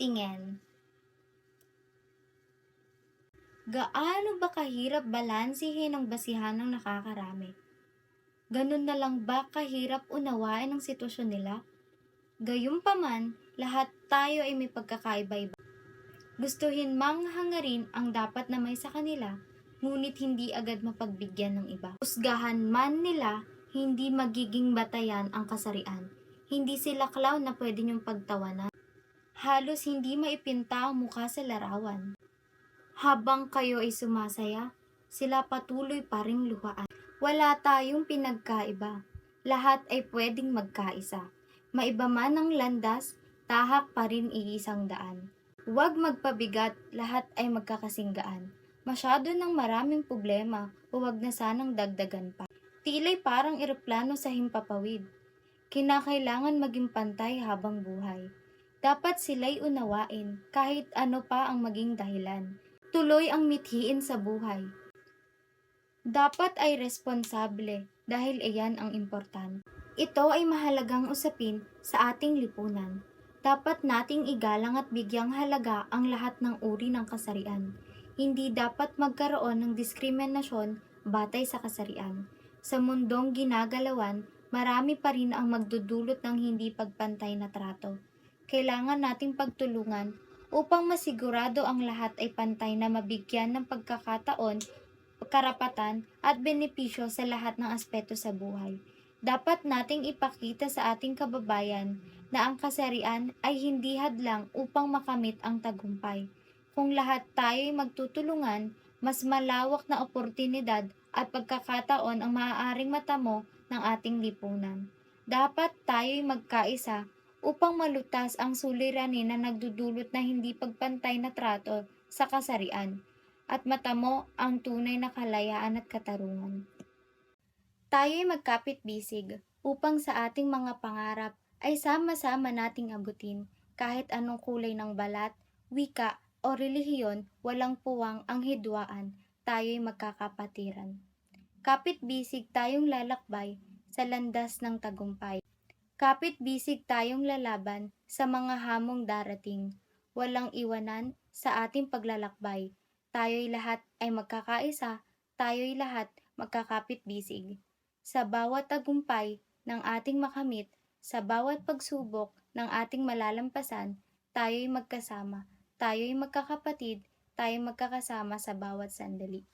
Tingin. Gaano ba kahirap balansehin ang basihan ng nakakarami? Ganun na lang ba kahirap unawain ang sitwasyon nila? Gayunpaman, lahat tayo ay may pagkakaiba-iba. Gustuhin mang hangarin ang dapat na may sa kanila, ngunit hindi agad mapagbigyan ng iba. Husgahan man nila, hindi magiging batayan ang kasarian. Hindi sila clown na pwede niyong pagtawanan. Halos hindi maipinta ang mukha sa larawan. Habang kayo ay sumasaya, sila patuloy pa ring luhaan. Wala tayong pinagkaiba. Lahat ay pwedeng magkaisa. Maiba man ang landas, tahak pa rin iisang daan. Huwag magpabigat, lahat ay magkakasinggaan. Masyado ng maraming problema, huwag na sanang dagdagan pa. Tila'y parang eroplano sa himpapawid. Kinakailangan maging pantay habang buhay. Dapat sila'y unawain, kahit ano pa ang maging dahilan. Tuloy ang mithiin sa buhay. Dapat ay responsable, dahil iyan ang importante. Ito ay mahalagang usapin sa ating lipunan. Dapat nating igalang at bigyang halaga ang lahat ng uri ng kasarian. Hindi dapat magkaroon ng diskriminasyon batay sa kasarian. Sa mundong ginagalawan, marami pa rin ang magdudulot ng hindi pagpantay na trato. Kailangan nating pagtulungan upang masigurado ang lahat ay pantay na mabigyan ng pagkakataon, karapatan at benepisyo sa lahat ng aspeto sa buhay. Dapat nating ipakita sa ating kababayan na ang kasarian ay hindi hadlang upang makamit ang tagumpay. Kung lahat tayo ay magtutulungan, mas malawak na oportunidad at pagkakataon ang maaaring matamo ng ating lipunan. Dapat tayo ay magkaisa upang malutas ang suliranin na nagdudulot na hindi pagpantay na trato sa kasarian at matamo ang tunay na kalayaan at katarungan. Tayo'y magkapit-bisig upang sa ating mga pangarap ay sama-sama nating abutin kahit anong kulay ng balat, wika o relihiyon, walang puwang ang hidwaan, tayo'y magkakapatiran. Kapit-bisig tayong lalakbay sa landas ng tagumpay. Kapit-bisig tayong lalaban sa mga hamong darating. Walang iwanan sa ating paglalakbay. Tayo'y lahat ay magkakaisa, tayo'y lahat magkakapit-bisig. Sa bawat tagumpay ng ating makamit, sa bawat pagsubok ng ating malalampasan, tayo'y magkasama, tayo'y magkakapatid, tayo'y magkakasama sa bawat sandali.